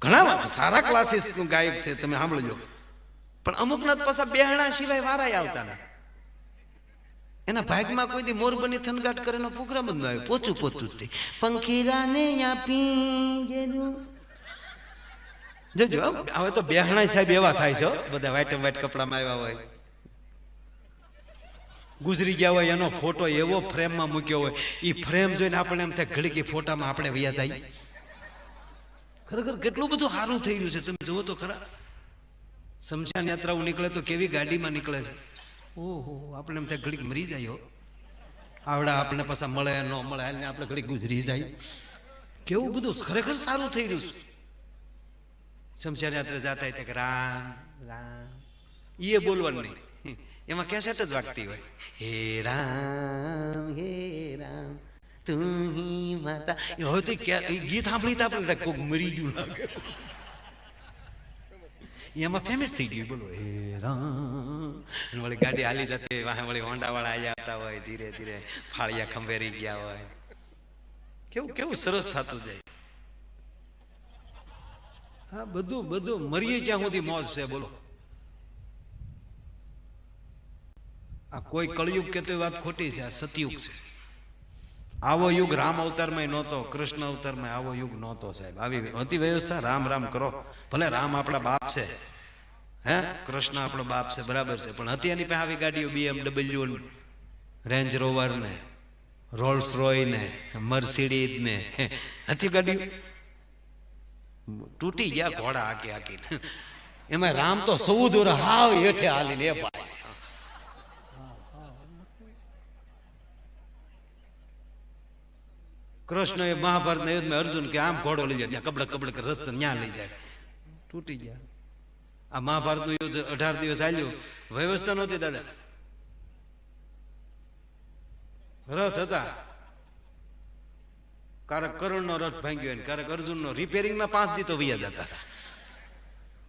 ઘણા સારા ક્લાસીસ ગાયક છે, તમે સાંભળજો, પણ અમુકના પાછા બેહણા સિવાય વારાય આવતા નથી. એના ભાગમાં કોઈ દી મોરબની થનગાટ કરેનો પ્રોગ્રામ જ ન આવ્યો. પોચું પોચું જ પંખીરાને જજો. હવે તો બેહણા સાહેબ એવા થાય છે, બધા વ્હાઈટ વ્હાઈટ કપડામાં આવ્યા હોય, ગુજરી ગયા હોય, એનો ફોટો એવો ફ્રેમમાં મૂક્યો હોય, એ ફ્રેમ જોઈને આપણે એમ થાય ઘડીક ફોટામાં આપણે વયા જાય. ખરેખર કેટલું બધું સારું થઈ ગયું છે, તમે જુઓ તો ખરા. શમશાન યાત્રાઓ નીકળે તો કેવી ગાડીમાં નીકળે છે. ઓહો, આપણે એમ થાય ઘડીક મરી જાય. આવડા આપણે પાછા મળે ન મળે હાલને આપણે ઘડીક ગુજરી જાય. કેવું બધું ખરેખર સારું થઈ રહ્યું છે. શમશાન યાત્રા જતા હોય કે રામ રામ એ બોલવાનું નહીં, એમાં કેસેટ જ વાગતી હોય. હે રામ તું હી માતા. હવે તો ગીત સાંભળી તો આપણે કોઈક મરી ગયું લાગે. એમાં ફેમસ થઈ ગયું. બોલો હે રામ. વળી ગાડી હાલી જતી વાહે, વળી હોન્ડા વાળા આવી આવતા હોય, ધીરે ધીરે ફાળિયા ખંભેરી ગયા હોય. કેવું કેવું સરસ થતું જાય. હા, બધું બધું મરીએ ક્યાં સુધી મોજ છે. બોલો, આ કોઈ કળયુગ કે તો વાત ખોટી છે, આ સતયુગ છે. આવો યુગ રામ અવતારમાં નહોતો, કૃષ્ણ અવતારમાં આવો યુગ નહોતો સાહેબ. આવી હતી વ્યવસ્થા. રામ રામ કરો, ભલે રામ આપણા બાપ છે, હે કૃષ્ણ આપણો બાપ છે, બરાબર છે, પણ હતી એની પાસે આવી ગાડીઓ BMW, રેન્જ રોવર ને, રોલ્સ રોય ને, મર્સિડીઝ ને હતી ગાડીઓ. તૂટી ગયા ઘોડા હાકી હાકીને. એમાં રામ તો સૌ દૂર હાવ હેઠે હાલીને એ ભાઈ. કૃષ્ણ એ મહાભારત ના યુદ્ધમાં અર્જુન કે આમ ઘોડો લઈ જાય, કબડક કબડક રસ્ત ન્યા લઈ જાય, તૂટી ગયા. આ મહાભારત નું યુદ્ધ 18 દિવસ ચાલ્યું, વ્યવસ્થા નહોતી દાદા. રથ હતા, કારક કરુણ નો રથ ભાંગ્યો, કારક અર્જુન નો રિપેરિંગમાં 5 દી તો વૈયા જતા હતા.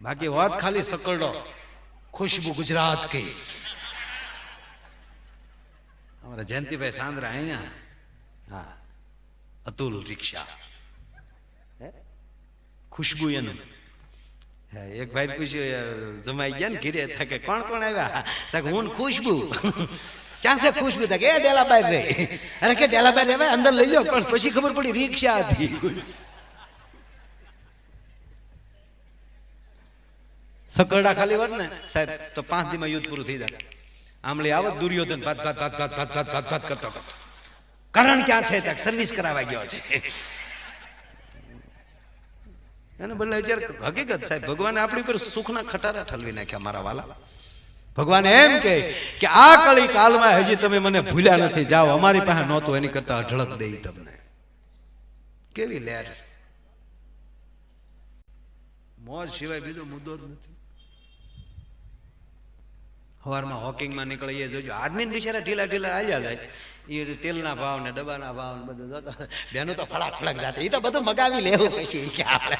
બાકી વાત ખાલી સકડો ખુશ્બુ ગુજરાત કી. અમારા જયંતિભાઈ સાંદ્રા અહીંયા, હા, અતુલ રિક્ષા, ખુશ્બુ એનું. એક ભાઈ પૂછ્યું, જમાઈ ગયા ને ઘીરે, કે કોણ કોણ આવ્યા? હું ખુશ્બુ. ક્યાં છે ખુશ્બુ? કે એ ડેલાબાઈ રે. અરે કે ડેલાબાઈ રે, અંદર લઈ લો. પણ પછી ખબર પડી રિક્ષા હતી. સકરડા ખાલી હોત ને સાહેબ તો 5 દીમાં યુદ્ધ પૂરું થઈ જાય. આમળી આવત દુર્યોધન ભાત ભાત ભાત ભાત ભાત ભાત ભાત કરતો. કારણ ક્યાં છે? ત્યાં સર્વિસ કરાવવા ગયો છે. એને બદલે અત્યારે હકીકત સાહેબ, ભગવાને આપણી ઉપર સુખના ખટારા ઠલવી નાખ્યા મારા વાલા. ભગવાન એમ કે આ કળી કાલમાં હજી તમે મને ભૂલ્યા નથી, જાઓ અમારી પાસે નહોતું એની કરતા અઢળક દઈ તમને. કેવી લહેર! મોજ સિવાય બીજો મુદ્દો જ નથી. સવારમાં હોકિંગમાં નીકળીએ, જોજો આદમીને બિચારા ઢીલા ઢીલા આવ્યા જાય. એ તેલના ભાવ ને ડબ્બાના ભાવ ને બધું જોતા બેનું તો ફળાક ફળાક જાતે. એ તો બધું મગાવી લેવું પછી કે આપણે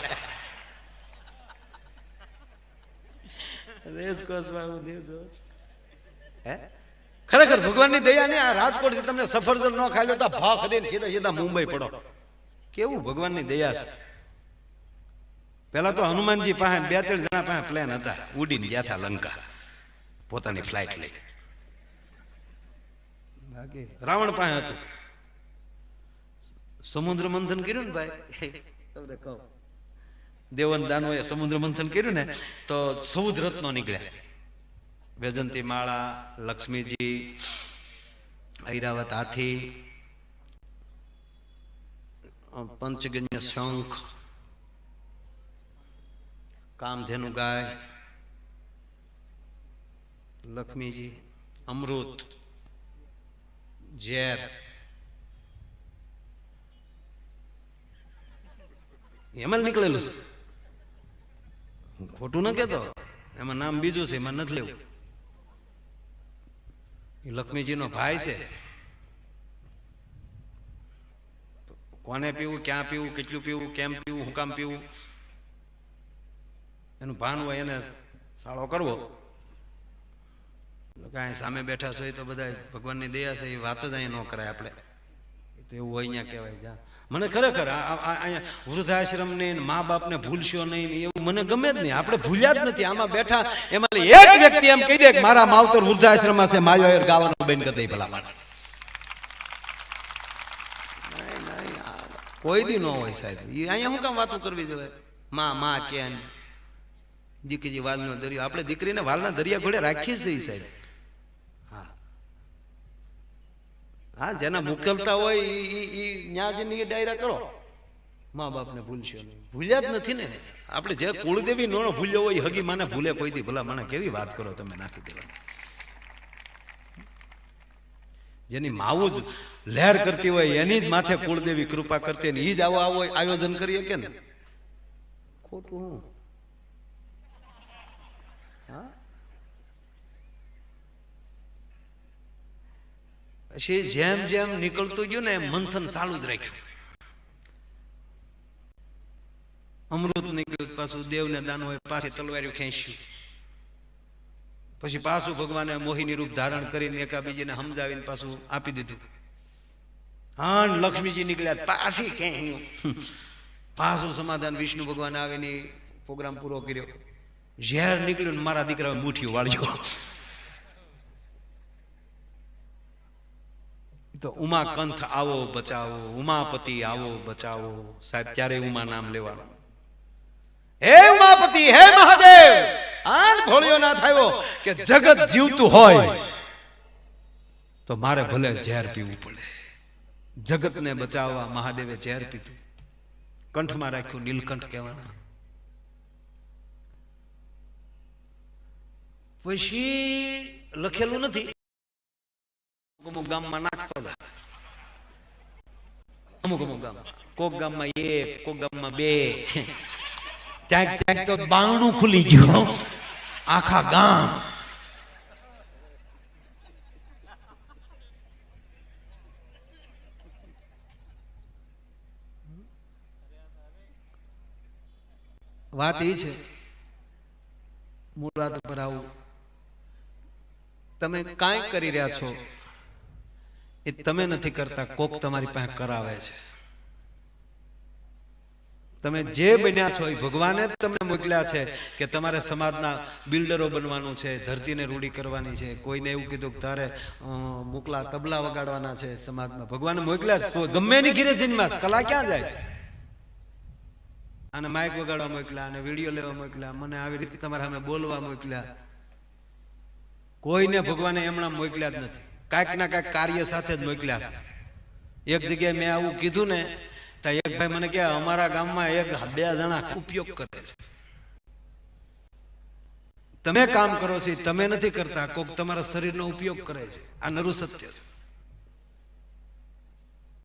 ખરેખર ભગવાનની દયા ને આ રાજકોટ થી તમને સફરજન ન ખાઈ લો તો ભાવ દઈને સીધા સીધા મુંબઈ પડો. કેવું ભગવાનની દયા છે. પેલા તો હનુમાનજી પાસે 2-3 જણા પાસે પ્લેન હતા, ઉડીને ગયા હતા લંકા પોતાની ફ્લાઇટ લઈ. રાવણ પાસે હતું. સમુદ્ર મંથન કર્યું ને ભાઈ, તમને કહું, દેવન દાનવોએ સમુદ્ર મંથન કર્યું ને તો 14 રત્નો નીકળ્યા. વૈજંતી માળા, લક્ષ્મીજી, ઐરાવત હાથી, પંચગન્ય શંખ, કામધેનુ ગાય, લક્ષ્મીજી, અમૃત, ઝેર, એમાં નીકળેલું છે. ખોટું ન કેતો, એમાં નામ બીજું છે, એમાં નથી લેવું. એ લક્ષ્મીજીનો ભાઈ છે. કોને પીવું, ક્યાં પીવું, કેટલું પીવું, કેમ પીવું, હું કામ પીવું, એનું ભાન હોય એને સાળો કરવો. કાંઈ સામે બેઠા છો એ તો બધા ભગવાનની દયા છે, એ વાત જ અહીંયા ન કરાય આપણે. તો એવું હોય અહીંયા કહેવાય જા મને ખરેખર અહીંયા વૃદ્ધાશ્રમ ને મા બાપને ભૂલશો નહીં એવું મને ગમે જ નહીં. આપણે ભૂલ્યા જ નથી. આમાં બેઠા એમાં એક વ્યક્તિ એમ કહી દે કે મારા માવતર વૃદ્ધાશ્રમમાં છે, માયો ગાવાનું બંધ કરી દે ભલા માણસ. કોઈ દી ન હોય સાહેબ. અહીંયા શું કામ વાતો કરવી જોઈએ? માં ચેન દીકરી વાલનો દરિયો. આપણે દીકરીને વાલના દરિયા ઘોડે રાખીએ છીએ સાહેબ. હા, જેના મોકલતા હોય એ ન્યા જઈને એ ડાયરા કરો. મા બાપને ભૂલશો નહીં. ભૂલ્યા જ નથી ને આપણે. જે કુળદેવી નો ભૂલ્યો હોય હગી માને ભૂલે કોઈ દી ભલા મને કેવી વાત કરો તમે. નાખી દેવા જેની માવું જ લહેર કરતી હોય એની જ માથે કુળદેવી કૃપા કરતી ને એ જ આવો આયોજન કરીએ કે ને ખોટું હું. પછી જેમ જેમ નીકળતું ગયું ને એમ મંથન ચાલુ જ રાખ્યું. અમૃત નીકળ્યું, પાછું દેવને દાન હોય, પાછી તલવાર્યું ખેંચ્યું, પછી પાછું ભગવાને મોહિની રૂપ ધારણ કરીને એકાબીજીને સમજાવીને પાછું આપી દીધું. હા, લક્ષ્મીજી નીકળ્યા પાછી ખેંચ્યું, પાછું સમાધાન વિષ્ણુ ભગવાન આવીને પ્રોગ્રામ પૂરો કર્યો. ઝેર નીકળ્યું ને મારા દીકરા મુઠ્ઠીઓ વાળ્યો. તો ઉમાકંઠ આવો બચાવો, ઉમાપતિ આવો બચાવો. સાહેબ ત્યારે ઉમા નામ લેવાનું. હે ઉમાપતિ, હે મહાદેવ. આન ભોળિયો ના થયો કે જગત જીવતું હોય તો મારે ભલે ઝેર પીવું પડે. જગતને બચાવવા મહાદેવે ઝેર પીધું. કંઠમાં રાખ્યું, નીલકંઠ કહેવાના. પછી લખેલું નથી, અમુક ગામમાં નાખતો હતા. અમુક ગામ, કોક ગામમાં 1, કોક ગામમાં 2, ક્યાંક તો બારણું ખુલી ગયું આખા ગામ. વાત એ છે, મૂળ વાત પર આવું. તમે કાંઈ કરી રહ્યા છો એ તમે નથી કરતા, કોક તમારી પાસે કરાવે છે. તમે જે બન્યા છો એ ભગવાને તમને મોકલ્યા છે કે તમારે સમાજના બિલ્ડરો બનવાનું છે, ધરતીને રૂડી કરવાની છે. કોઈને એવું કીધું કે તારે મોકલા તબલા વગાડવાના છે સમાજમાં. ભગવાને મોકલ્યા છે. ગમે એની ઘીરે જન્માસ, કલા ક્યાં જાય? આને માઇક વગાડવા મોકલ્યા, આને વિડીયો લેવા મોકલ્યા, મને આવી રીતે તમારા સામે બોલવા મોકલ્યા. કોઈને ભગવાને એમણા મોકલ્યા જ નથી. કાંઈક ના કાંઈક કાર્ય સાથે જ મોકલ્યા છે. એક જગ્યાએ મેં આવું કીધું ને તો એક ભાઈ મને કહે અમારા ગામમાં 1-2 જણા ઉપયોગ કરે છે. તમે કામ કરો છો તમે નથી કરતા, કોક તમારા શરીરનો ઉપયોગ કરે છે. આ નરું સત્ય છે.